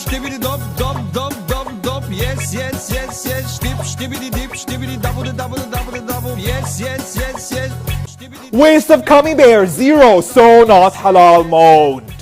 Shtibidi dop dop dop dop dop. Yes yes yes yes. Shtibidi dip shtibidi double double. Yes yes yes yes. Waste of gummy bear, 0, so not halal mode.